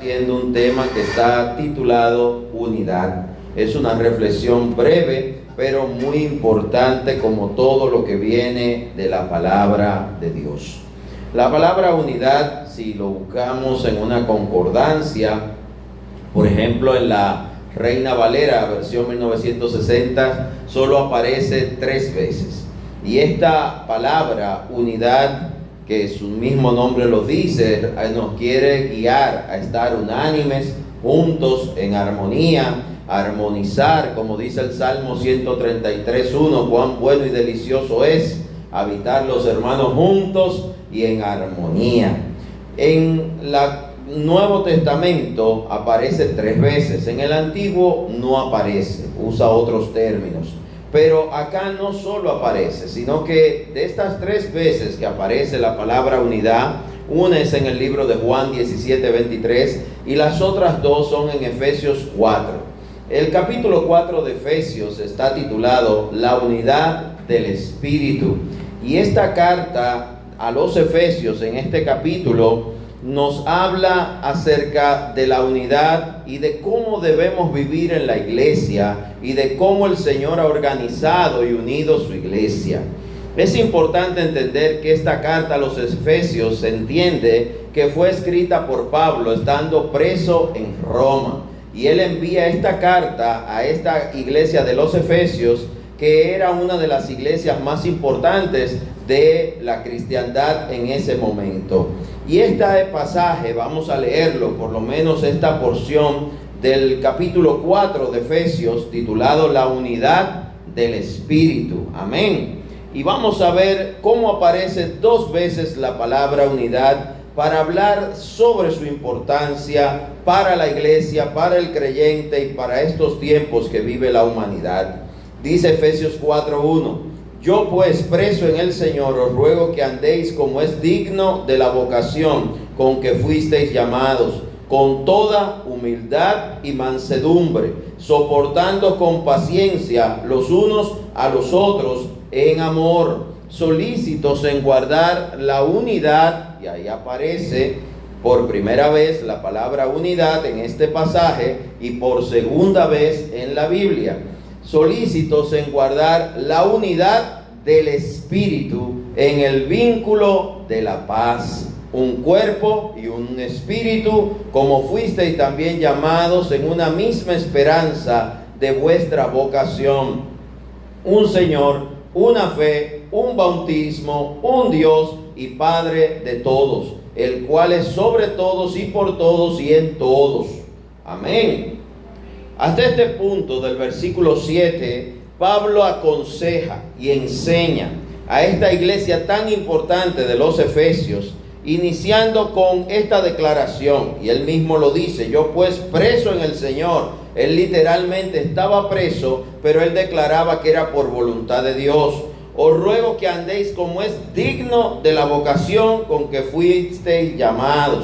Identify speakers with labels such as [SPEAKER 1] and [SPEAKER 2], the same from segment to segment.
[SPEAKER 1] Viendo un tema que está titulado Unidad. Es una reflexión breve, pero muy importante, como todo lo que viene de la palabra de Dios. La palabra unidad, si lo buscamos en una concordancia, por ejemplo en la Reina Valera, versión 1960, solo aparece 3 veces. Y esta palabra unidad, que su mismo nombre lo dice, nos quiere guiar a estar unánimes, juntos, en armonía, armonizar, como dice el Salmo 133:1, cuán bueno y delicioso es habitar los hermanos juntos y en armonía. En el Nuevo Testamento aparece 3 veces, en el Antiguo no aparece, usa otros términos. Pero acá no solo aparece, sino que de estas 3 veces que aparece la palabra unidad, una es en el libro de Juan 17:23 y las otras 2 son en Efesios 4. El capítulo 4 de Efesios está titulado La unidad del Espíritu. Y esta carta a los Efesios en este capítulo nos habla acerca de la unidad y de cómo debemos vivir en la iglesia y de cómo el Señor ha organizado y unido su iglesia. Es importante entender que esta carta a los Efesios se entiende que fue escrita por Pablo estando preso en Roma. Y él envía esta carta a esta iglesia de los Efesios, que era una de las iglesias más importantes de la cristiandad en ese momento. Y este pasaje, vamos a leerlo, por lo menos esta porción del capítulo 4 de Efesios, titulado La unidad del Espíritu. Amén. Y vamos a ver cómo aparece 2 veces la palabra unidad para hablar sobre su importancia para la iglesia, para el creyente y para estos tiempos que vive la humanidad. Dice Efesios 4:1. Yo pues, preso en el Señor, os ruego que andéis como es digno de la vocación con que fuisteis llamados, con toda humildad y mansedumbre, soportando con paciencia los unos a los otros en amor, solícitos en guardar la unidad. Y ahí aparece por primera vez la palabra unidad en este pasaje y por segunda vez en la Biblia. Solícitos en guardar la unidad del Espíritu en el vínculo de la paz. Un cuerpo y un espíritu, como fuisteis también llamados en una misma esperanza de vuestra vocación. Un Señor, una fe, un bautismo, un Dios y Padre de todos, el cual es sobre todos y por todos y en todos. Amén. Hasta este punto del versículo 7, Pablo aconseja y enseña a esta iglesia tan importante de los Efesios, iniciando con esta declaración, y él mismo lo dice: yo pues, preso en el Señor. Él literalmente estaba preso, pero él declaraba que era por voluntad de Dios. Os ruego que andéis como es digno de la vocación con que fuisteis llamados.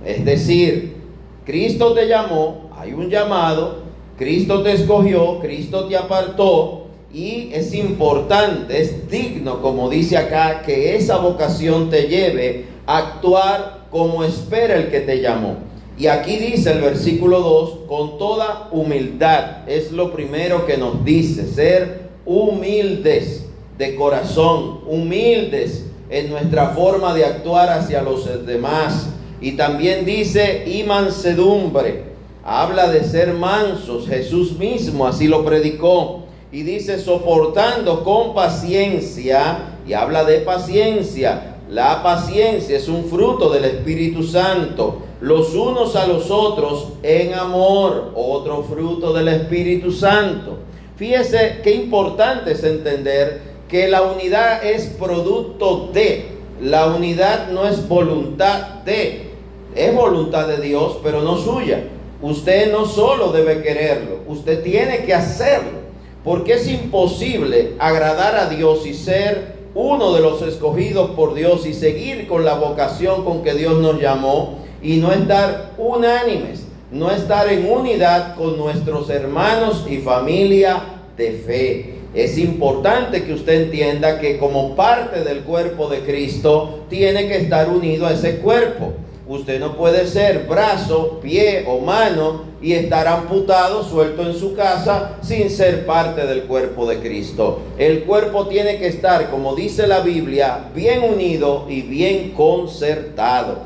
[SPEAKER 1] Es decir, Cristo te llamó, hay un llamado, Cristo te escogió, Cristo te apartó, y es importante, es digno, como dice acá, que esa vocación te lleve a actuar como espera el que te llamó. Y aquí dice el versículo 2, con toda humildad, es lo primero que nos dice, ser humildes de corazón, humildes en nuestra forma de actuar hacia los demás. Y también dice, y mansedumbre. Habla de ser mansos, Jesús mismo así lo predicó. Y dice soportando con paciencia, y habla de paciencia. La paciencia es un fruto del Espíritu Santo. Los unos a los otros en amor, otro fruto del Espíritu Santo. Fíjese qué importante es entender que la unidad es producto de. La unidad no es voluntad de. Es voluntad de Dios, pero no suya. Usted no solo debe quererlo, usted tiene que hacerlo, porque es imposible agradar a Dios y ser uno de los escogidos por Dios y seguir con la vocación con que Dios nos llamó y no estar unánimes, no estar en unidad con nuestros hermanos y familia de fe. Es importante que usted entienda que como parte del cuerpo de Cristo tiene que estar unido a ese cuerpo. Usted no puede ser brazo, pie o mano y estar amputado, suelto en su casa, sin ser parte del cuerpo de Cristo. El cuerpo tiene que estar, como dice la Biblia, bien unido y bien concertado.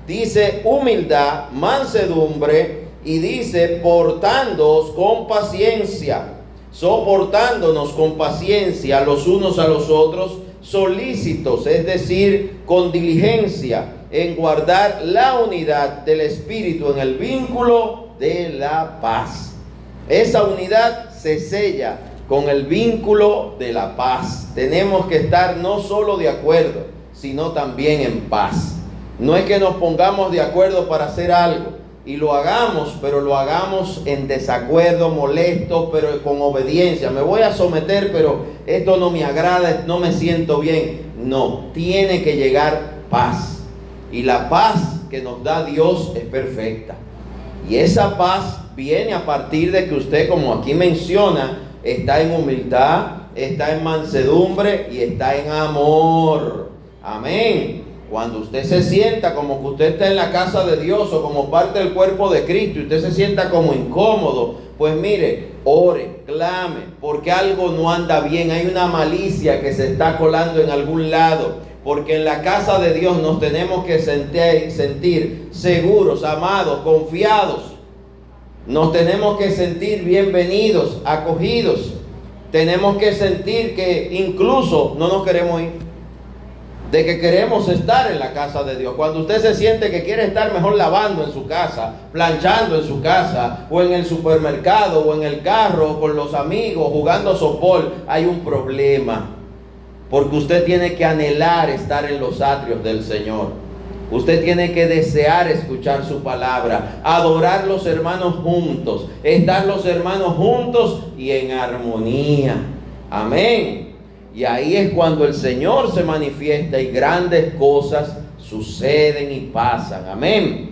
[SPEAKER 1] Dice humildad, mansedumbre, y dice portándoos con paciencia, soportándonos con paciencia los unos a los otros, solícitos, es decir, con diligencia, en guardar la unidad del Espíritu en el vínculo de la paz. Esa unidad se sella con el vínculo de la paz. Tenemos que estar no solo de acuerdo, sino también en paz. No es que nos pongamos de acuerdo para hacer algo y lo hagamos, pero lo hagamos en desacuerdo, molesto, pero con obediencia. Me voy a someter, pero esto no me agrada, no me siento bien. No, tiene que llegar paz. Y la paz que nos da Dios es perfecta. Y esa paz viene a partir de que usted, como aquí menciona, está en humildad, está en mansedumbre y está en amor. Amén. Cuando usted se sienta como que usted está en la casa de Dios o como parte del cuerpo de Cristo y usted se sienta como incómodo, pues mire, ore, clame, porque algo no anda bien. Hay una malicia que se está colando en algún lado, porque en la casa de Dios nos tenemos que sentir seguros, amados, confiados. Nos tenemos que sentir bienvenidos, acogidos. Tenemos que sentir que incluso no nos queremos ir, de que queremos estar en la casa de Dios. Cuando usted se siente que quiere estar mejor lavando en su casa, planchando en su casa, o en el supermercado, o en el carro, o con los amigos, jugando softball, hay un problema. Porque usted tiene que anhelar estar en los atrios del Señor. Usted tiene que desear escuchar su palabra, adorar los hermanos juntos, estar los hermanos juntos y en armonía. Amén. Y ahí es cuando el Señor se manifiesta y grandes cosas suceden y pasan. Amén.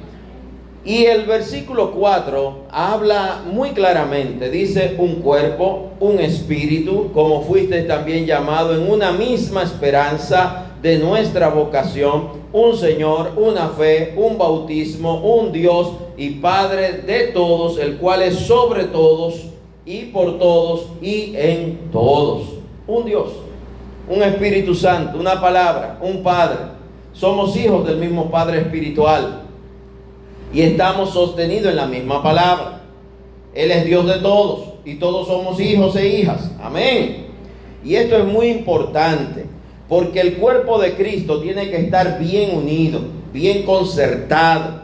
[SPEAKER 1] Y el versículo 4 habla muy claramente. Dice: un cuerpo, un espíritu, como fuiste también llamado en una misma esperanza de nuestra vocación, un Señor, una fe, un bautismo, un Dios y Padre de todos, el cual es sobre todos y por todos y en todos. Un Dios, un Espíritu Santo, una palabra, un Padre. Somos hijos del mismo Padre espiritual y estamos sostenidos en la misma palabra. Él es Dios de todos y todos somos hijos e hijas. Amén. Y esto es muy importante, porque el cuerpo de Cristo tiene que estar bien unido, bien concertado.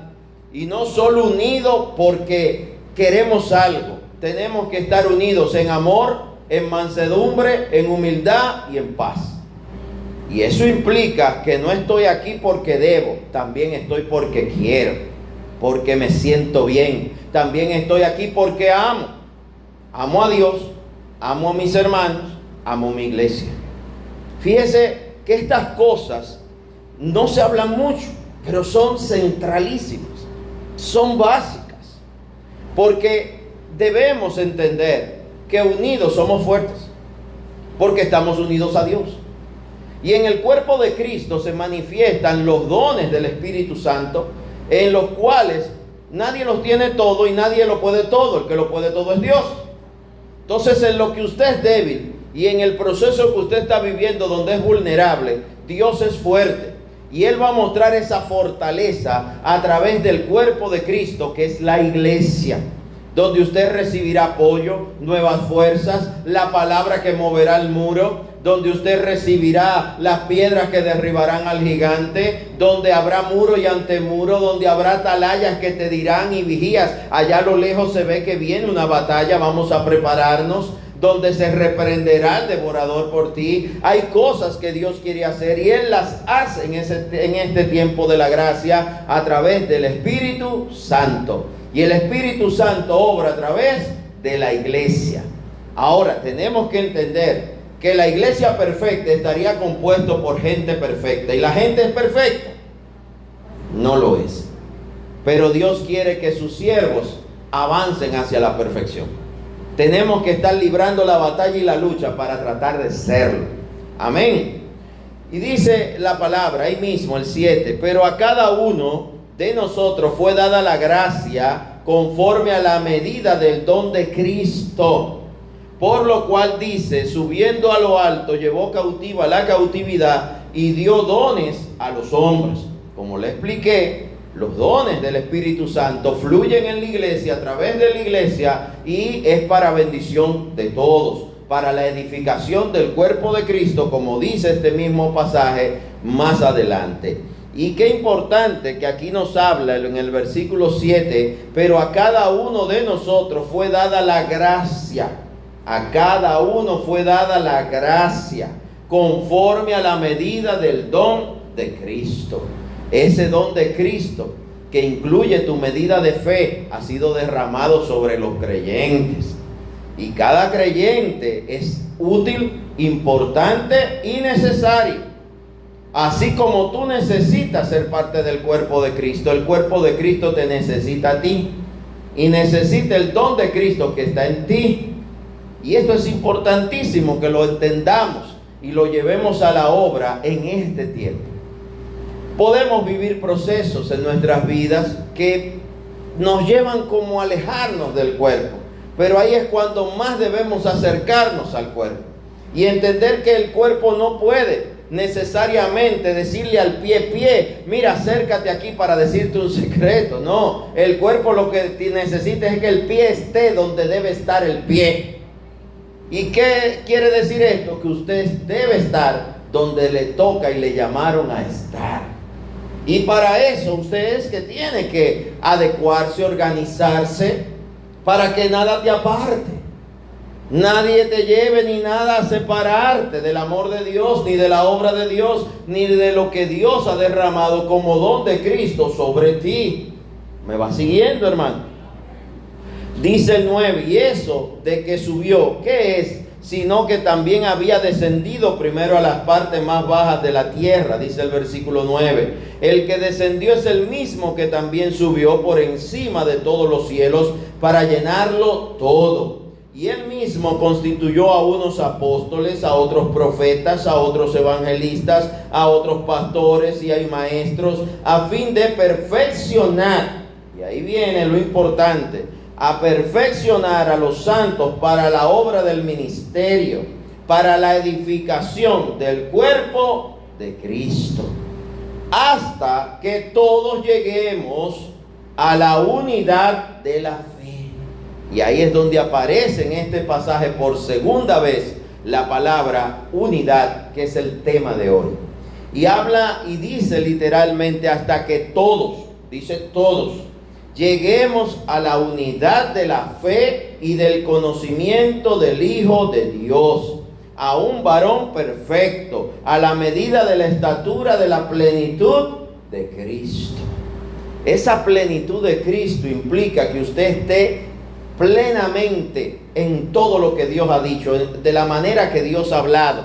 [SPEAKER 1] Y no solo unido porque queremos algo. Tenemos que estar unidos en amor, en mansedumbre, en humildad y en paz. Y eso implica que no estoy aquí porque debo, también estoy porque quiero, porque me siento bien. También estoy aquí porque amo. Amo a Dios, amo a mis hermanos, amo a mi iglesia. Fíjese que estas cosas no se hablan mucho, pero son centralísimas, son básicas, porque debemos entender que unidos somos fuertes, porque estamos unidos a Dios. Y en el cuerpo de Cristo se manifiestan los dones del Espíritu Santo, en los cuales nadie los tiene todo y nadie lo puede todo. El que lo puede todo es Dios. Entonces, en lo que usted es débil y en el proceso que usted está viviendo donde es vulnerable, Dios es fuerte. Y Él va a mostrar esa fortaleza a través del cuerpo de Cristo, que es la iglesia, donde usted recibirá apoyo, nuevas fuerzas, la palabra que moverá el muro, donde usted recibirá las piedras que derribarán al gigante, donde habrá muro y antemuro, donde habrá atalayas que te dirán y vigías. Allá a lo lejos se ve que viene una batalla, vamos a prepararnos, donde se reprenderá el devorador por ti. Hay cosas que Dios quiere hacer y Él las hace en este tiempo de la gracia a través del Espíritu Santo. Y el Espíritu Santo obra a través de la iglesia. Ahora, tenemos que entender que la iglesia perfecta estaría compuesto por gente perfecta. ¿Y la gente es perfecta? No lo es. Pero Dios quiere que sus siervos avancen hacia la perfección. Tenemos que estar librando la batalla y la lucha para tratar de serlo. Amén. Y dice la palabra ahí mismo, el 7, pero a cada uno de nosotros fue dada la gracia conforme a la medida del don de Cristo. Por lo cual dice, subiendo a lo alto, llevó cautiva la cautividad y dio dones a los hombres. Como le expliqué, los dones del Espíritu Santo fluyen en la iglesia, a través de la iglesia, y es para bendición de todos, para la edificación del cuerpo de Cristo, como dice este mismo pasaje más adelante. Y qué importante que aquí nos habla en el versículo 7, pero a cada uno de nosotros fue dada la gracia, a cada uno fue dada la gracia, conforme a la medida del don de Cristo. Ese don de Cristo, que incluye tu medida de fe, ha sido derramado sobre los creyentes. Y cada creyente es útil, importante y necesario. Así como tú necesitas ser parte del cuerpo de Cristo, el cuerpo de Cristo te necesita a ti. Y necesita el don de Cristo que está en ti. Y esto es importantísimo que lo entendamos y lo llevemos a la obra en este tiempo. Podemos vivir procesos en nuestras vidas que nos llevan como a alejarnos del cuerpo. Pero ahí es cuando más debemos acercarnos al cuerpo. Y entender que el cuerpo no puede necesariamente decirle al pie, mira, acércate aquí para decirte un secreto. No, el cuerpo lo que necesita es que el pie esté donde debe estar el pie. ¿Y qué quiere decir esto? Que usted debe estar donde le toca y le llamaron a estar. Y para eso usted es que tiene que adecuarse, organizarse, para que nada te aparte. Nadie te lleve ni nada a separarte del amor de Dios, ni de la obra de Dios, ni de lo que Dios ha derramado como don de Cristo sobre ti. ¿Me va siguiendo, hermano? Dice el 9, y eso de que subió, ¿qué es? Sino que también había descendido primero a las partes más bajas de la tierra, dice el versículo 9. El que descendió es el mismo que también subió por encima de todos los cielos para llenarlo todo. Y él mismo constituyó a unos apóstoles, a otros profetas, a otros evangelistas, a otros pastores y a maestros, a fin de perfeccionar, y ahí viene lo importante, a perfeccionar a los santos para la obra del ministerio, para la edificación del cuerpo de Cristo, hasta que todos lleguemos a la unidad de la fe. Y ahí es donde aparece en este pasaje por segunda vez la palabra unidad, que es el tema de hoy. Y habla y dice literalmente hasta que todos, dice todos, lleguemos a la unidad de la fe y del conocimiento del Hijo de Dios, a un varón perfecto, a la medida de la estatura de la plenitud de Cristo. Esa plenitud de Cristo implica que usted esté plenamente en todo lo que Dios ha dicho, de la manera que Dios ha hablado,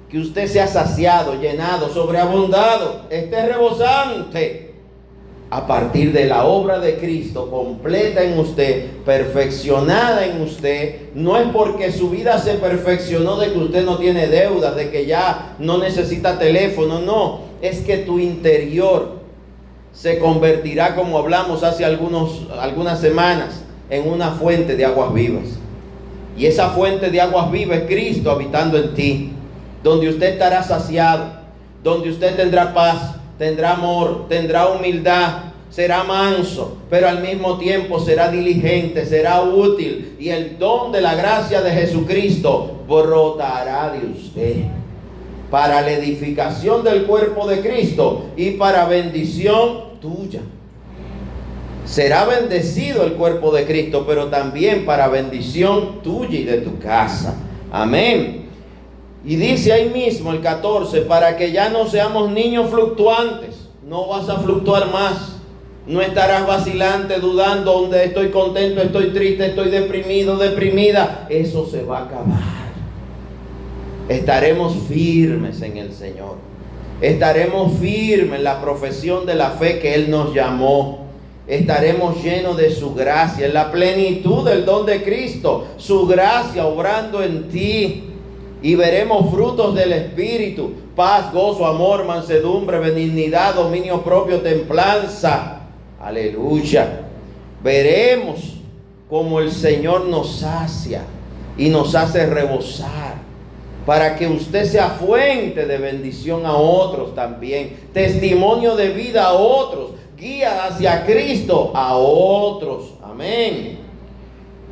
[SPEAKER 1] que usted sea saciado, llenado, sobreabundado, esté rebosante a partir de la obra de Cristo completa en usted, perfeccionada en usted. No es porque su vida se perfeccionó de que usted no tiene deudas, de que ya no necesita teléfono, no, es que tu interior se convertirá, como hablamos hace algunas semanas, en una fuente de aguas vivas. Y esa fuente de aguas vivas es Cristo habitando en ti, donde usted estará saciado, donde usted tendrá paz, tendrá amor, tendrá humildad, será manso, pero al mismo tiempo será diligente, será útil, y el don de la gracia de Jesucristo brotará de usted para la edificación del cuerpo de Cristo y para bendición tuya. Será bendecido el cuerpo de Cristo, pero también para bendición tuya y de tu casa. Amén. Y dice ahí mismo el 14, para que ya no seamos niños fluctuantes. No vas a fluctuar más. No estarás vacilante, dudando, donde estoy contento, estoy triste, estoy deprimido, deprimida. Eso se va a acabar. Estaremos firmes en el Señor. Estaremos firmes en la profesión de la fe que Él nos llamó. Estaremos llenos de su gracia, en la plenitud del don de Cristo, su gracia obrando en ti. Y veremos frutos del Espíritu: paz, gozo, amor, mansedumbre, benignidad, dominio propio, templanza. Aleluya. Veremos cómo el Señor nos sacia y nos hace rebosar, para que usted sea fuente de bendición a otros también, testimonio de vida a otros, guía hacia Cristo a otros. Amén.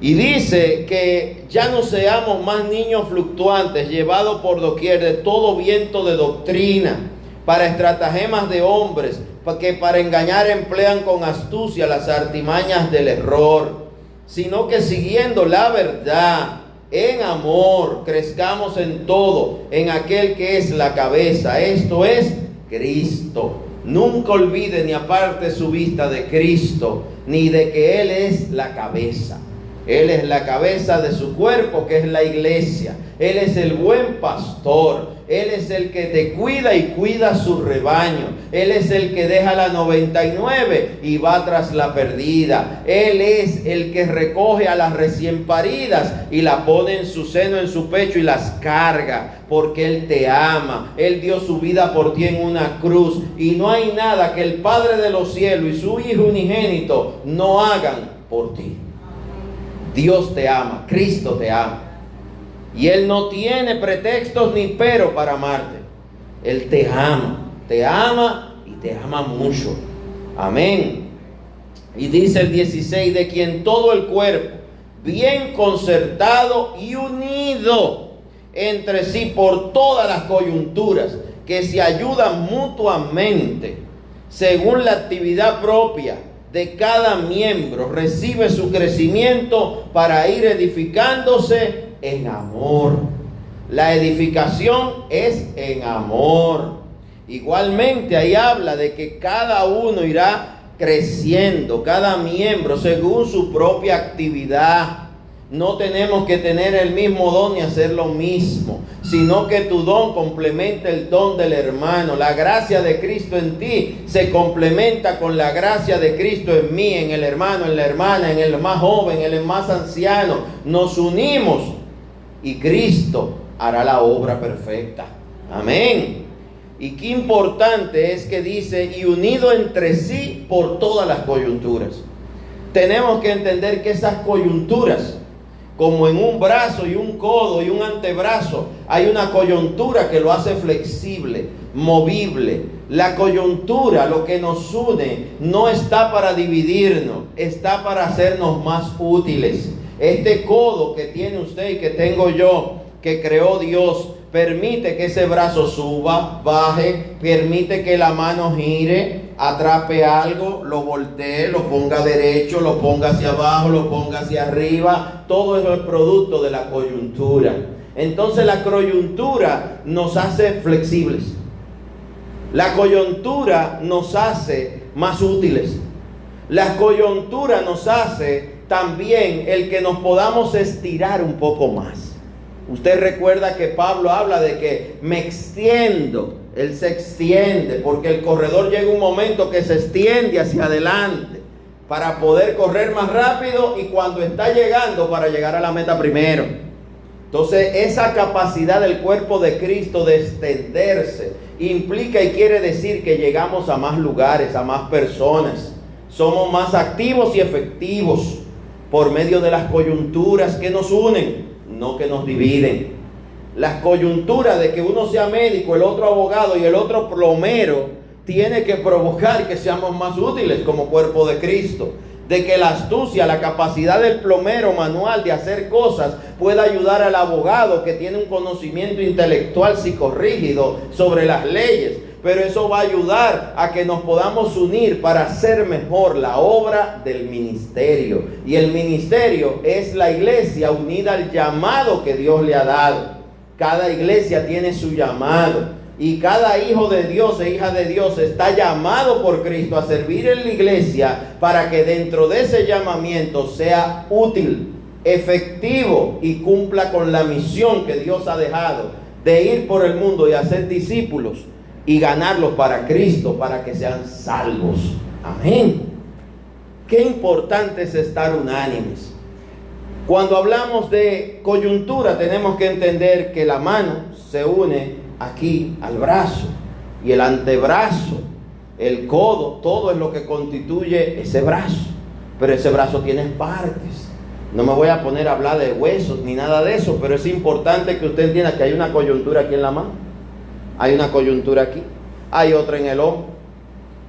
[SPEAKER 1] Y dice que ya no seamos más niños fluctuantes, llevados por doquier de todo viento de doctrina, para estratagemas de hombres, que para engañar emplean con astucia las artimañas del error, sino que siguiendo la verdad, en amor, crezcamos en todo, en aquel que es la cabeza, esto es Cristo. Nunca olvide ni aparte su vista de Cristo, ni de que Él es la cabeza. Él es la cabeza de su cuerpo, que es la iglesia. Él es el buen pastor. Él es el que te cuida y cuida su rebaño. Él es el que deja la 99 y va tras la perdida. Él es el que recoge a las recién paridas y la pone en su seno, en su pecho, y las carga, porque Él te ama. Él dio su vida por ti en una cruz, y no hay nada que el Padre de los cielos y su Hijo unigénito no hagan por ti. Dios te ama, Cristo te ama. Y Él no tiene pretextos ni pero para amarte. Él te ama y te ama mucho. Amén. Y dice el 16, de quien todo el cuerpo, bien concertado y unido entre sí por todas las coyunturas, que se ayudan mutuamente, según la actividad propia de cada miembro, recibe su crecimiento para ir edificándose en amor. La edificación es en amor. Igualmente ahí habla de que cada uno irá creciendo, cada miembro según su propia actividad. No tenemos que tener el mismo don ni hacer lo mismo, sino que tu don complementa el don del hermano. La gracia de Cristo en ti se complementa con la gracia de Cristo en mí, en el hermano, en la hermana, en el más joven, en el más anciano. Nos unimos y Cristo hará la obra perfecta. Amén. Y qué importante es que dice, y unido entre sí por todas las coyunturas. Tenemos que entender que esas coyunturas, como en un brazo y un codo y un antebrazo, hay una coyuntura que lo hace flexible, movible. La coyuntura, lo que nos une, no está para dividirnos, está para hacernos más útiles. Este codo que tiene usted y que tengo yo, que creó Dios, permite que ese brazo suba, baje, permite que la mano gire, atrape algo, lo voltee, lo ponga derecho, lo ponga hacia abajo, lo ponga hacia arriba. Todo eso es producto de la coyuntura. Entonces la coyuntura nos hace flexibles. La coyuntura nos hace más útiles. La coyuntura nos hace también el que nos podamos estirar un poco más. Usted recuerda que Pablo habla de que me extiendo. Él se extiende porque el corredor llega un momento que se extiende hacia adelante para poder correr más rápido, y cuando está llegando, para llegar a la meta primero. Entonces esa capacidad del cuerpo de Cristo de extenderse implica y quiere decir que llegamos a más lugares, a más personas. Somos más activos y efectivos por medio de las coyunturas que nos unen, no que nos dividen. Las coyunturas de que uno sea médico, el otro abogado y el otro plomero, tiene que provocar que seamos más útiles como cuerpo de Cristo. De que la astucia, la capacidad del plomero manual de hacer cosas pueda ayudar al abogado que tiene un conocimiento intelectual psicorrígido sobre las leyes. Pero eso va a ayudar a que nos podamos unir para hacer mejor la obra del ministerio. Y el ministerio es la iglesia unida al llamado que Dios le ha dado. Cada iglesia tiene su llamado. Y cada hijo de Dios e hija de Dios está llamado por Cristo a servir en la iglesia, para que dentro de ese llamamiento sea útil, efectivo y cumpla con la misión que Dios ha dejado de ir por el mundo y hacer discípulos y ganarlos para Cristo, para que sean salvos. Amén. Qué importante es estar unánimes. Cuando hablamos de coyuntura, tenemos que entender que la mano se une aquí al brazo, y el antebrazo el codo, todo es lo que constituye ese brazo. Pero ese brazo tiene partes. No me voy a poner a hablar de huesos ni nada de eso, pero es importante que usted entienda que hay una coyuntura aquí en la mano, hay una coyuntura aquí, hay otra en el hombro.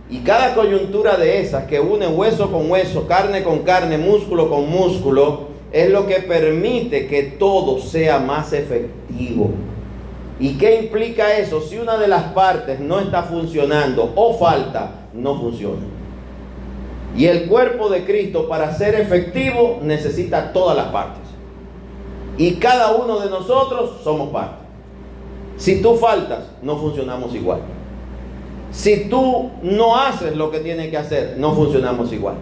[SPEAKER 1] Y cada coyuntura de esas que une hueso con hueso, carne con carne, músculo con músculo, es lo que permite que todo sea más efectivo. ¿Y qué implica eso? Si una de las partes no está funcionando o falta, no funciona. Y el cuerpo de Cristo, para ser efectivo, necesita todas las partes. Y cada uno de nosotros somos parte. Si tú faltas, no funcionamos igual. Si tú no haces lo que tienes que hacer, no funcionamos igual.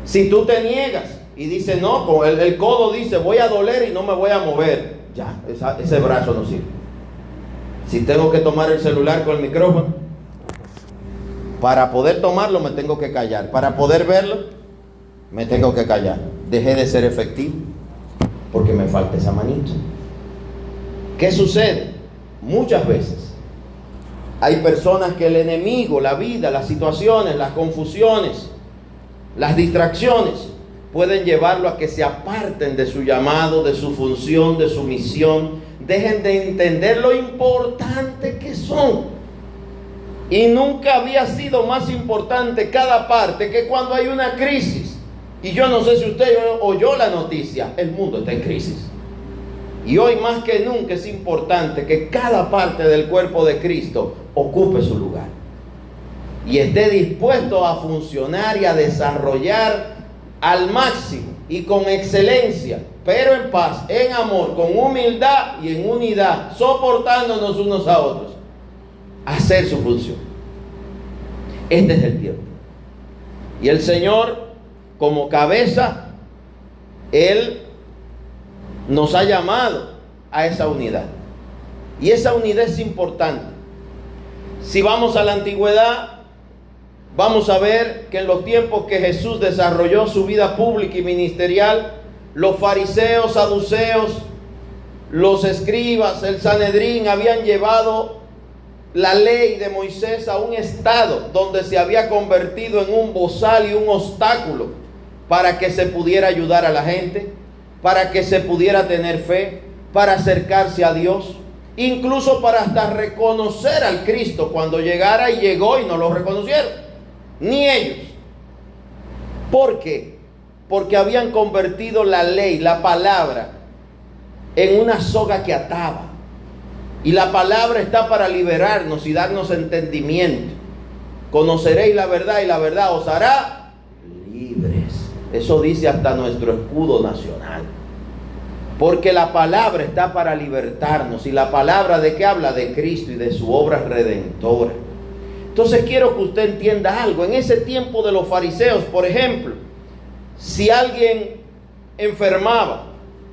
[SPEAKER 1] Si tú te niegas y dices, no, el codo dice, voy a doler y no me voy a mover, ya, ese brazo no sirve. Si tengo que tomar el celular con el micrófono, para poder tomarlo me tengo que callar. Para poder verlo, me tengo que callar. Dejé de ser efectivo porque me falta esa manito. ¿Qué sucede? Muchas veces hay personas que el enemigo, la vida, las situaciones, las confusiones, las distracciones, pueden llevarlo a que se aparten de su llamado, de su función, de su misión. Dejen de entender lo importante que son. Y nunca había sido más importante cada parte que cuando hay una crisis. Y yo no sé si usted oyó la noticia, el mundo está en crisis. Y hoy más que nunca es importante que cada parte del cuerpo de Cristo ocupe su lugar. Y esté dispuesto a funcionar y a desarrollar al máximo y con excelencia, pero en paz, en amor, con humildad y en unidad, soportándonos unos a otros, hacer su función. Este es el tiempo. Y el Señor, como cabeza, Él nos ha llamado a esa unidad. Y esa unidad es importante. Si vamos a la antigüedad, vamos a ver que en los tiempos que Jesús desarrolló su vida pública y ministerial, los fariseos, saduceos, los escribas, el Sanedrín habían llevado la ley de Moisés a un estado donde se había convertido en un bozal y un obstáculo para que se pudiera ayudar a la gente, para que se pudiera tener fe, para acercarse a Dios, incluso para hasta reconocer al Cristo cuando llegara, y llegó y no lo reconocieron, ni ellos. ¿Por qué? Porque habían convertido la ley, la palabra, en una soga que ataba. Y la palabra está para liberarnos y darnos entendimiento. Conoceréis la verdad y la verdad os hará libres. Eso dice hasta nuestro escudo nacional. Porque la palabra está para libertarnos. ¿Y la palabra de qué habla? De Cristo y de su obra redentora. Entonces quiero que usted entienda algo. En ese tiempo de los fariseos, por ejemplo, si alguien enfermaba,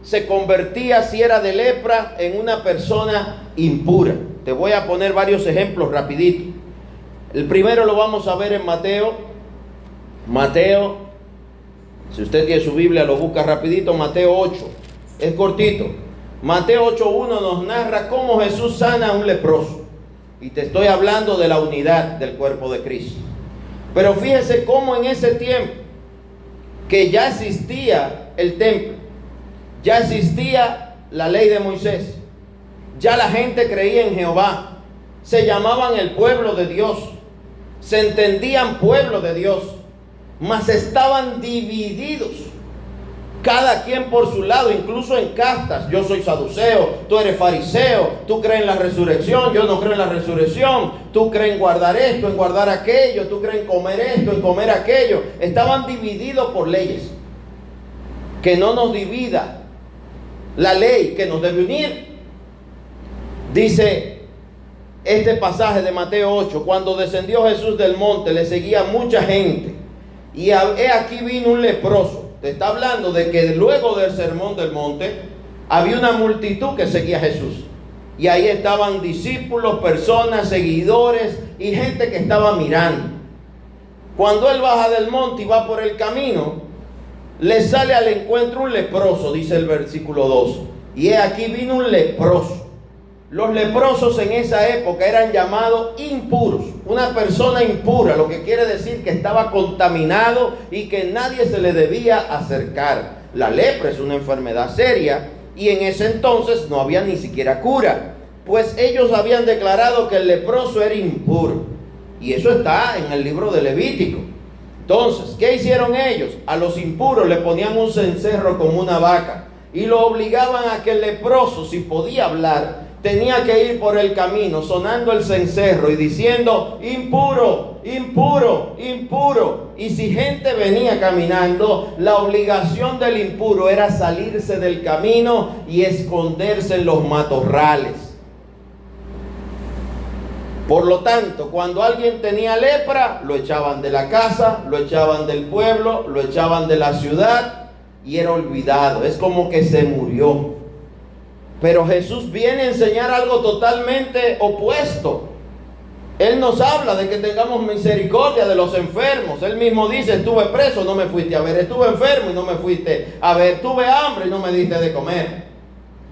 [SPEAKER 1] se convertía, si era de lepra, en una persona impura. Te voy a poner varios ejemplos rapidito. El primero lo vamos a ver en Mateo. Mateo, si usted tiene su Biblia, lo busca rapidito. Mateo 8, es cortito. Mateo 8:1 nos narra cómo Jesús sana a un leproso. Y te estoy hablando de la unidad del cuerpo de Cristo. Pero fíjese cómo en ese tiempo, que ya existía el templo, ya existía la ley de Moisés, ya la gente creía en Jehová, se llamaban el pueblo de Dios, se entendían pueblo de Dios, mas estaban divididos, cada quien por su lado, incluso en castas. Yo soy saduceo, tú eres fariseo, tú crees en la resurrección, yo no creo en la resurrección, tú crees en guardar esto, en guardar aquello, tú crees en comer esto, en comer aquello. Estaban divididos por leyes. Que no nos divida la ley, que nos debe unir. Dice este pasaje de Mateo 8: cuando descendió Jesús del monte, le seguía mucha gente, y he aquí vino un leproso. Te está hablando de que luego del sermón del monte había una multitud que seguía a Jesús, y ahí estaban discípulos, personas, seguidores y gente que estaba mirando. Cuando él baja del monte y va por el camino, le sale al encuentro un leproso, dice el versículo 2. Y he aquí vino un leproso. Los leprosos en esa época eran llamados impuros. Una persona impura, lo que quiere decir que estaba contaminado y que nadie se le debía acercar. La lepra es una enfermedad seria y en ese entonces no había ni siquiera cura, pues ellos habían declarado que el leproso era impuro. Y eso está en el libro de Levítico. Entonces, ¿qué hicieron ellos? A los impuros le ponían un cencerro como una vaca y lo obligaban a que el leproso, si podía hablar, tenía que ir por el camino sonando el cencerro y diciendo: impuro, impuro, impuro. Y si gente venía caminando, la obligación del impuro era salirse del camino y esconderse en los matorrales. Por lo tanto, cuando alguien tenía lepra, lo echaban de la casa, lo echaban del pueblo, lo echaban de la ciudad y era olvidado. Es como que se murió. Pero Jesús viene a enseñar algo totalmente opuesto. Él nos habla de que tengamos misericordia de los enfermos. Él mismo dice: estuve preso, no me fuiste a ver; estuve enfermo y no me fuiste a ver; tuve hambre y no me diste de comer.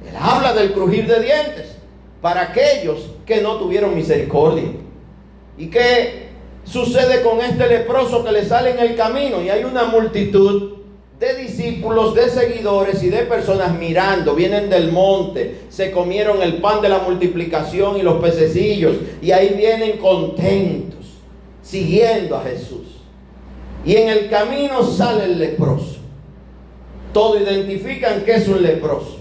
[SPEAKER 1] Él habla del crujir de dientes para aquellos que no tuvieron misericordia. ¿Y qué sucede con este leproso que le sale en el camino? Y hay una multitud de discípulos, de seguidores y de personas mirando. Vienen del monte, se comieron el pan de la multiplicación y los pececillos, y ahí vienen contentos, siguiendo a Jesús. Y en el camino sale el leproso. Todos identifican que es un leproso.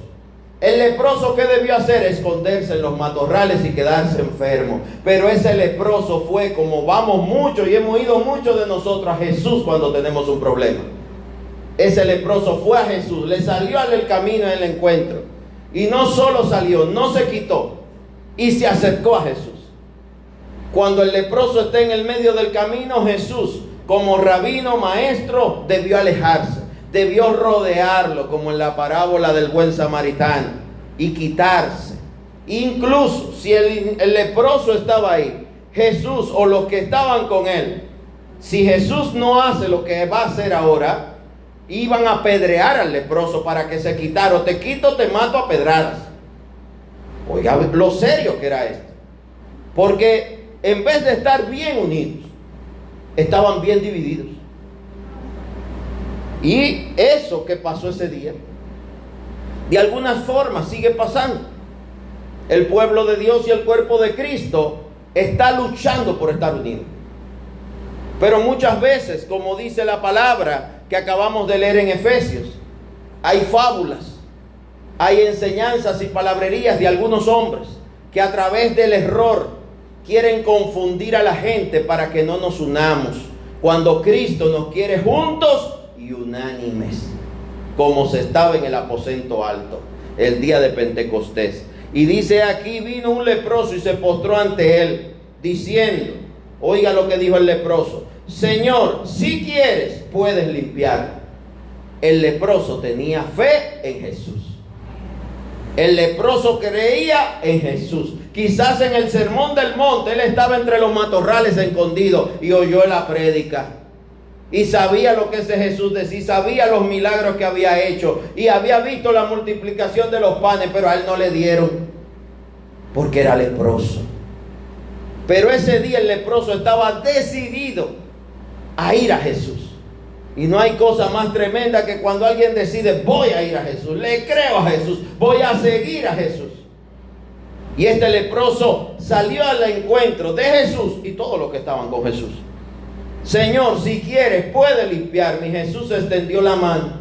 [SPEAKER 1] El leproso, ¿qué debió hacer? Esconderse en los matorrales y quedarse enfermo. Pero ese leproso fue, como vamos muchos y hemos ido muchos de nosotros a Jesús cuando tenemos un problema. Ese leproso fue a Jesús, le salió al camino en el encuentro. Y no solo salió, no se quitó, y se acercó a Jesús. Cuando el leproso está en el medio del camino, Jesús, como rabino, maestro, debió alejarse, debió rodearlo, como en la parábola del buen samaritano, y quitarse. Incluso si el leproso estaba ahí, Jesús o los que estaban con él, si Jesús no hace lo que va a hacer ahora, iban a apedrear al leproso para que se quitara. O te quito, te mato a pedradas. Oiga lo serio que era esto. Porque en vez de estar bien unidos, estaban bien divididos. Y eso que pasó ese día, de alguna forma sigue pasando. El pueblo de Dios y el cuerpo de Cristo está luchando por estar unidos. Pero muchas veces, como dice la palabra que acabamos de leer en Efesios, hay fábulas, hay enseñanzas y palabrerías de algunos hombres que a través del error quieren confundir a la gente para que no nos unamos, cuando Cristo nos quiere juntos y unánimes, como se estaba en el aposento alto el día de Pentecostés. Y dice aquí: vino un leproso y se postró ante él, diciendo, oiga lo que dijo el leproso: Señor, si quieres, puedes limpiar. El leproso tenía fe en Jesús. El leproso creía en Jesús. Quizás en el sermón del monte él estaba entre los matorrales escondido y oyó la prédica. Y sabía lo que ese Jesús decía, sabía los milagros que había hecho y había visto la multiplicación de los panes, pero a él no le dieron porque era leproso. Pero ese día el leproso estaba decidido a ir a Jesús. Y no hay cosa más tremenda que cuando alguien decide: voy a ir a Jesús, le creo a Jesús, voy a seguir a Jesús. Y este leproso salió al encuentro de Jesús y todos los que estaban con Jesús. Señor, si quieres, puede limpiarme. Y Jesús extendió la mano.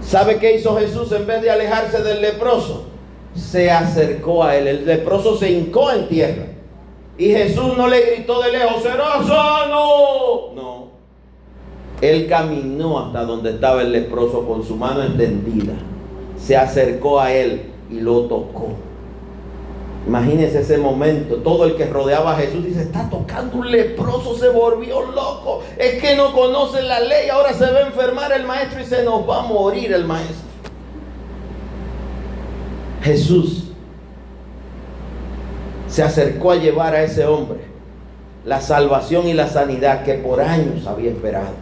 [SPEAKER 1] ¿Sabe qué hizo Jesús? En vez de alejarse del leproso, se acercó a él. El leproso se hincó en tierra. Y Jesús no le gritó de lejos: ¡será sano! No. Él caminó hasta donde estaba el leproso con su mano extendida. Se acercó a él y lo tocó. Imagínense ese momento. Todo el que rodeaba a Jesús dice: está tocando un leproso, se volvió loco. Es que no conoce la ley, ahora se va a enfermar el maestro y se nos va a morir el maestro. Jesús se acercó a llevar a ese hombre la salvación y la sanidad que por años había esperado,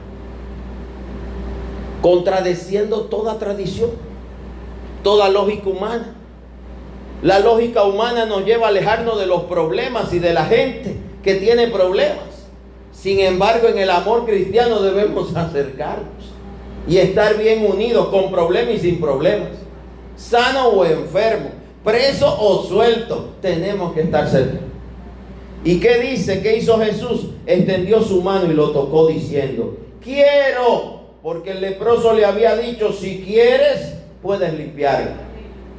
[SPEAKER 1] contradeciendo toda tradición, toda lógica humana. La lógica humana nos lleva a alejarnos de los problemas y de la gente que tiene problemas. Sin embargo, en el amor cristiano debemos acercarnos y estar bien unidos, con problemas y sin problemas, sano o enfermo, preso o suelto, tenemos que estar cerca. ¿Y qué dice? ¿Qué hizo Jesús? Extendió su mano y lo tocó diciendo: quiero, porque el leproso le había dicho: si quieres, puedes limpiar.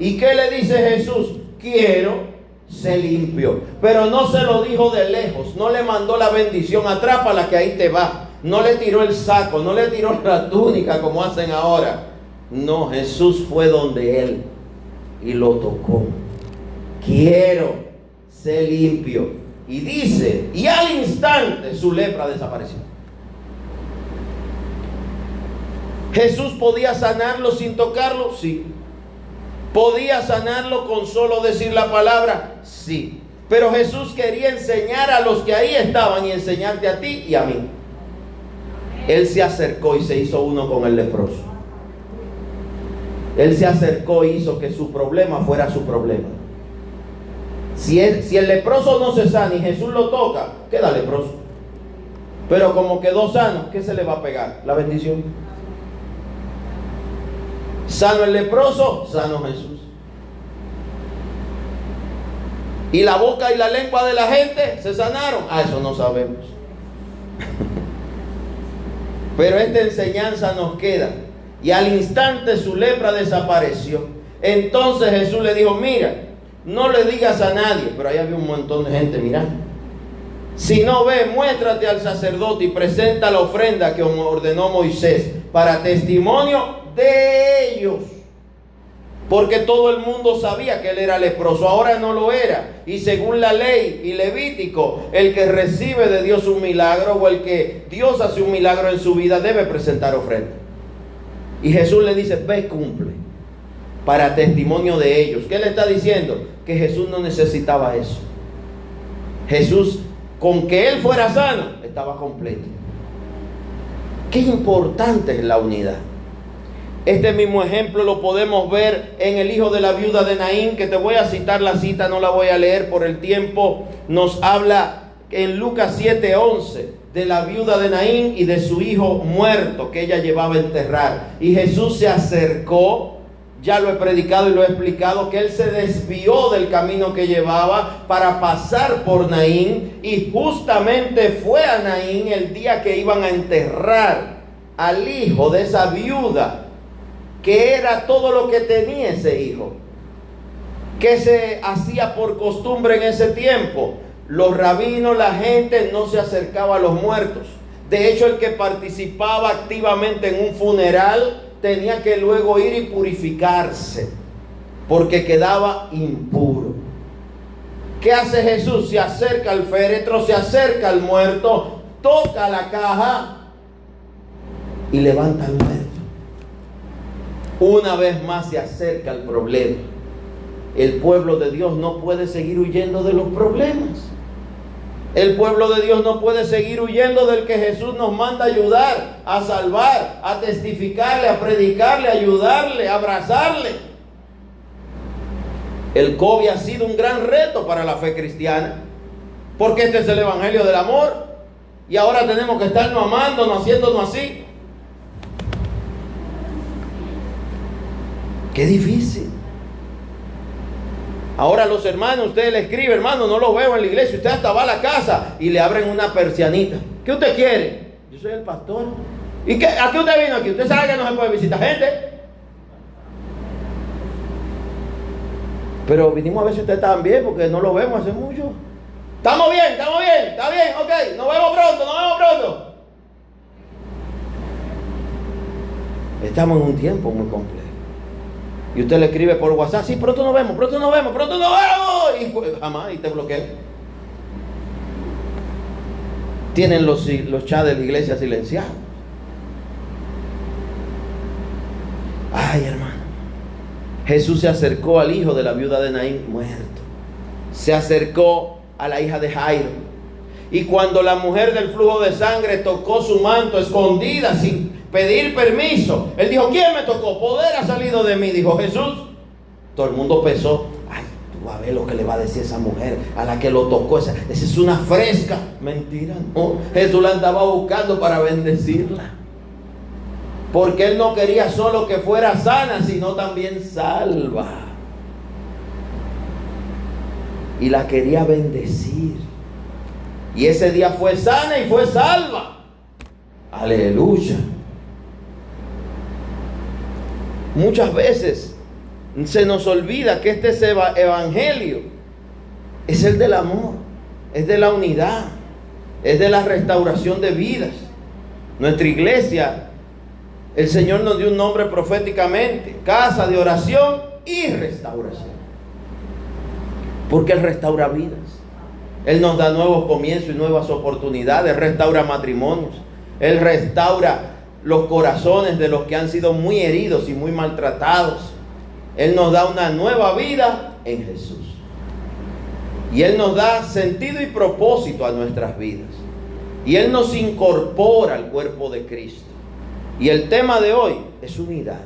[SPEAKER 1] ¿Y qué le dice Jesús? Quiero, sé limpio. Pero no se lo dijo de lejos, no le mandó la bendición: atrápala que ahí te va. No le tiró el saco, no le tiró la túnica como hacen ahora. No, Jesús fue donde él y lo tocó. Quiero, sé limpio. Y dice, y al instante su lepra desapareció. ¿Jesús podía sanarlo sin tocarlo? Sí. ¿Podía sanarlo con solo decir la palabra? Sí. Pero Jesús quería enseñar a los que ahí estaban y enseñarte a ti y a mí. Él se acercó y se hizo uno con el leproso. Él se acercó y hizo que su problema fuera su problema. Si el leproso no se sana y Jesús lo toca, queda leproso. Pero como quedó sano, ¿qué se le va a pegar? La bendición. Sano el leproso, sano Jesús. ¿Y la boca y la lengua de la gente se sanaron? Eso no sabemos. Pero esta enseñanza nos queda. Y al instante su lepra desapareció. Entonces Jesús le dijo: mira, no le digas a nadie. Pero ahí había un montón de gente mirando. Si no ve, muéstrate al sacerdote y presenta la ofrenda que ordenó Moisés para testimonio de ellos. Porque todo el mundo sabía que él era leproso. Ahora no lo era. Y según la ley y Levítico, el que recibe de Dios un milagro, o el que Dios hace un milagro en su vida, debe presentar ofrenda. Y Jesús le dice: ve, cumple, para testimonio de ellos. ¿Qué le está diciendo? Que Jesús no necesitaba eso. Jesús, con que él fuera sano, estaba completo. Qué importante es la unidad. Este mismo ejemplo lo podemos ver en el hijo de la viuda de Naín, que te voy a citar la cita, no la voy a leer por el tiempo. Nos habla en Lucas 7:11 de la viuda de Naín y de su hijo muerto que ella llevaba a enterrar. Y Jesús se acercó, ya lo he predicado y lo he explicado, que él se desvió del camino que llevaba para pasar por Naín, y justamente fue a Naín el día que iban a enterrar al hijo de esa viuda, que era todo lo que tenía ese hijo. ¿Qué se hacía por costumbre en ese tiempo? Los rabinos, la gente no se acercaba a los muertos. De hecho, el que participaba activamente en un funeral tenía que luego ir y purificarse, porque quedaba impuro. ¿Qué hace Jesús? Se acerca al féretro, se acerca al muerto, toca la caja y levanta al muerto. Una vez más se acerca al problema. El pueblo de Dios no puede seguir huyendo de los problemas. El pueblo de Dios no puede seguir huyendo del que Jesús nos manda a ayudar, a salvar, a testificarle, a predicarle, a ayudarle, a abrazarle. El COVID ha sido un gran reto para la fe cristiana, porque este es el evangelio del amor, y ahora tenemos que estarnos amándonos, haciéndonos así. Qué difícil. Ahora los hermanos, usted le escribe: hermano, no lo veo en la iglesia. Usted hasta va a la casa y le abren una persianita. ¿Qué usted quiere? Yo soy el pastor. ¿Y qué? ¿A qué usted vino aquí? Usted sabe que no se puede visitar gente. Pero vinimos a ver si usted está bien, porque no lo vemos hace mucho. Estamos bien, está bien, ok. Nos vemos pronto. Estamos en un tiempo muy complejo. Y usted le escribe por WhatsApp: sí, pronto nos vemos. Y jamás, y te bloquea. Tienen los chats de la iglesia silenciados. Ay, hermano. Jesús se acercó al hijo de la viuda de Naín muerto. Se acercó a la hija de Jairo. Y cuando la mujer del flujo de sangre tocó su manto escondida, sin pedir permiso, él dijo: ¿quién me tocó? Poder ha salido de mí, dijo Jesús. Todo el mundo pensó: ay, tú a ver lo que le va a decir esa mujer a la que lo tocó. Esa es una fresca. Mentira, no. Jesús la andaba buscando para bendecirla. Porque Él no quería solo que fuera sana, sino también salva. Y la quería bendecir. Y ese día fue sana y fue salva. Aleluya. Muchas veces se nos olvida que este evangelio es el del amor, es de la unidad, es de la restauración de vidas. Nuestra iglesia, el Señor nos dio un nombre proféticamente: casa de oración y restauración. Porque Él restaura vidas. Él nos da nuevos comienzos y nuevas oportunidades. Restaura matrimonios. Él restaura los corazones de los que han sido muy heridos y muy maltratados. Él nos da una nueva vida en Jesús. Y Él nos da sentido y propósito a nuestras vidas. Y Él nos incorpora al cuerpo de Cristo. Y el tema de hoy es unidad.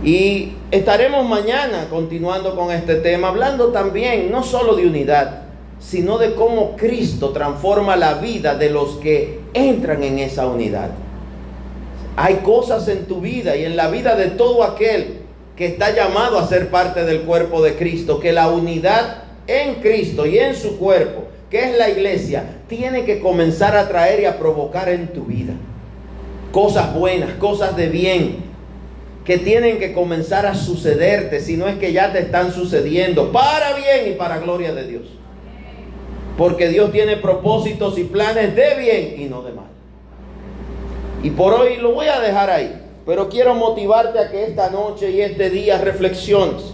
[SPEAKER 1] Y estaremos mañana continuando con este tema, hablando también no solo de unidad, sino de cómo Cristo transforma la vida de los que entran en esa unidad. Hay cosas en tu vida y en la vida de todo aquel que está llamado a ser parte del cuerpo de Cristo, que la unidad en Cristo y en su cuerpo, que es la iglesia, tiene que comenzar a traer y a provocar en tu vida cosas buenas, cosas de bien, que tienen que comenzar a sucederte, si no es que ya te están sucediendo, para bien y para gloria de Dios. Porque Dios tiene propósitos y planes de bien y no de mal. Y por hoy lo voy a dejar ahí, pero quiero motivarte a que esta noche y este día reflexiones.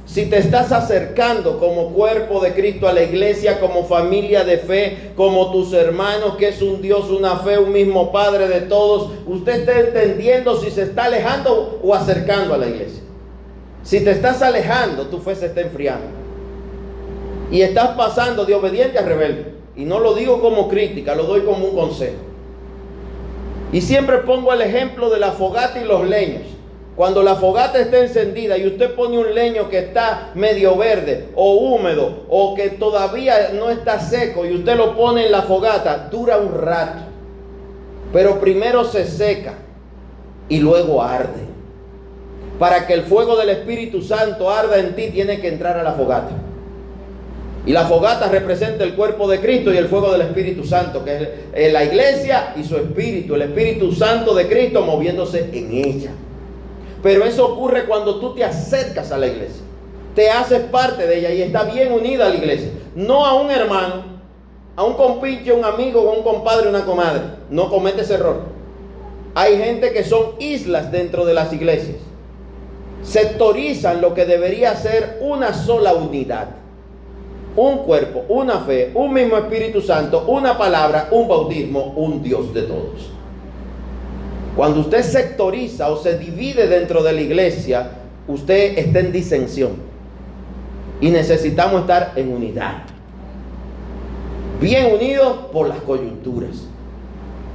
[SPEAKER 1] Si te estás acercando como cuerpo de Cristo a la iglesia, como familia de fe, como tus hermanos, que es un Dios, una fe, un mismo Padre de todos, usted está entendiendo si se está alejando o acercando a la iglesia. Si te estás alejando, tu fe se está enfriando. Y estás pasando de obediente a rebelde. Y no lo digo como crítica, lo doy como un consejo. Y siempre pongo el ejemplo de la fogata y los leños. Cuando la fogata está encendida y usted pone un leño que está medio verde o húmedo o que todavía no está seco y usted lo pone en la fogata, dura un rato. Pero primero se seca y luego arde. Para que el fuego del Espíritu Santo arda en ti, tiene que entrar a la fogata. Y la fogata representa el cuerpo de Cristo y el fuego del Espíritu Santo, que es la iglesia y su Espíritu, el Espíritu Santo de Cristo moviéndose en ella. Pero eso ocurre cuando tú te acercas a la iglesia, te haces parte de ella y está bien unida a la iglesia. No a un hermano, a un compinche, un amigo, un compadre, una comadre. No comete ese error. Hay gente que son islas dentro de las iglesias. Sectorizan lo que debería ser una sola unidad. Un cuerpo, una fe, un mismo Espíritu Santo, una palabra, un bautismo, un Dios de todos. Cuando usted sectoriza o se divide dentro de la iglesia, usted está en disensión. Y necesitamos estar en unidad. Bien unidos por las coyunturas.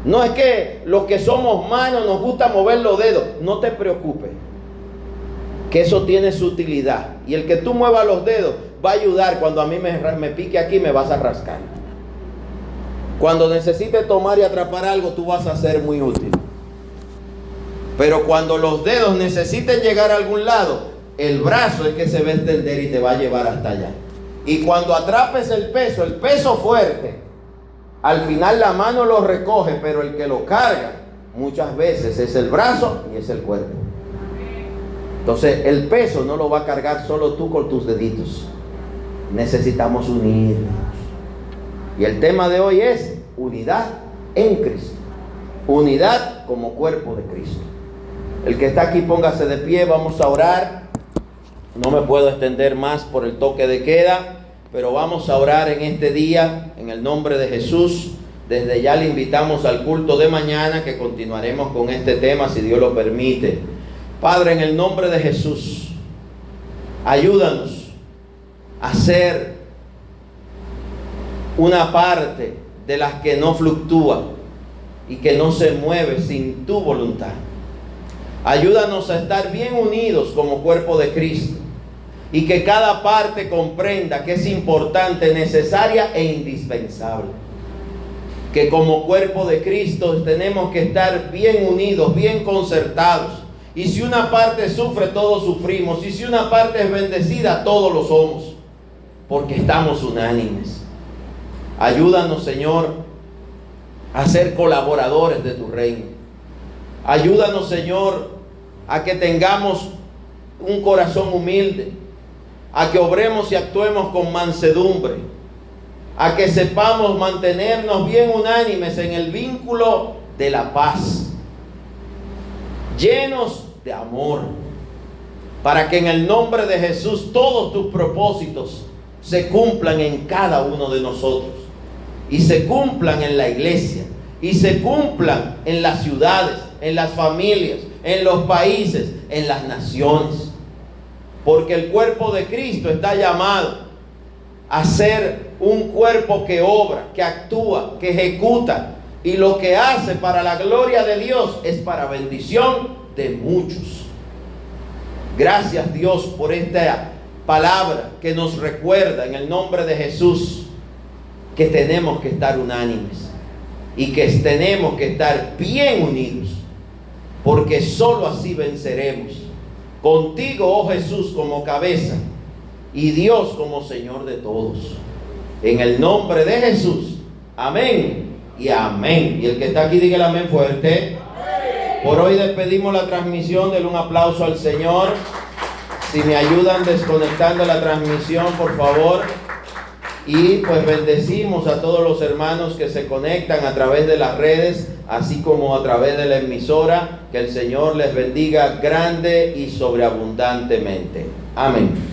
[SPEAKER 1] No es que los que somos manos nos gusta mover los dedos. No te preocupes, que eso tiene su utilidad. Y el que tú muevas los dedos va a ayudar. Cuando a mí me pique aquí, me vas a rascar. Cuando necesites tomar y atrapar algo, tú vas a ser muy útil. Pero cuando los dedos necesiten llegar a algún lado, el brazo es que se va a extender y te va a llevar hasta allá. Y cuando atrapes el peso fuerte, al final la mano lo recoge, pero el que lo carga muchas veces es el brazo y es el cuerpo. Entonces el peso no lo va a cargar solo tú con tus deditos. Necesitamos unirnos. Y el tema de hoy es unidad en Cristo. Unidad como cuerpo de Cristo. El que está aquí, póngase de pie, vamos a orar. No me puedo extender más por el toque de queda, pero vamos a orar en este día, en el nombre de Jesús. Desde ya le invitamos al culto de mañana, que continuaremos con este tema, si Dios lo permite. Padre, en el nombre de Jesús, ayúdanos a ser una parte de las que no fluctúa y que no se mueve sin tu voluntad. Ayúdanos a estar bien unidos como cuerpo de Cristo. y que cada parte comprenda que es importante, necesaria e indispensable. Que como cuerpo de Cristo tenemos que estar bien unidos, bien concertados. Y si una parte sufre, todos sufrimos. Y si una parte es bendecida, todos lo somos, porque estamos unánimes. Ayúdanos, Señor, a ser colaboradores de tu reino. Ayúdanos, Señor, a que tengamos un corazón humilde, a que obremos y actuemos con mansedumbre, a que sepamos mantenernos bien unánimes en el vínculo de la paz, llenos de amor, para que en el nombre de Jesús todos tus propósitos se cumplan en cada uno de nosotros, y se cumplan en la iglesia, y se cumplan en las ciudades, en las familias, en los países, en las naciones. Porque el cuerpo de Cristo está llamado a ser un cuerpo que obra, que actúa, que ejecuta, y lo que hace para la gloria de Dios es para bendición de muchos. Gracias, Dios, por esta palabra que nos recuerda en el nombre de Jesús que tenemos que estar unánimes y que tenemos que estar bien unidos, porque sólo así venceremos. Contigo, oh Jesús, como cabeza, y Dios como Señor de todos. En el nombre de Jesús. Amén y amén. Y el que está aquí, diga el amén fuerte. Amén. Por hoy despedimos la transmisión. Denle un aplauso al Señor. Si me ayudan desconectando la transmisión, por favor. Y pues bendecimos a todos los hermanos que se conectan a través de las redes, así como a través de la emisora. Que el Señor les bendiga grande y sobreabundantemente. Amén.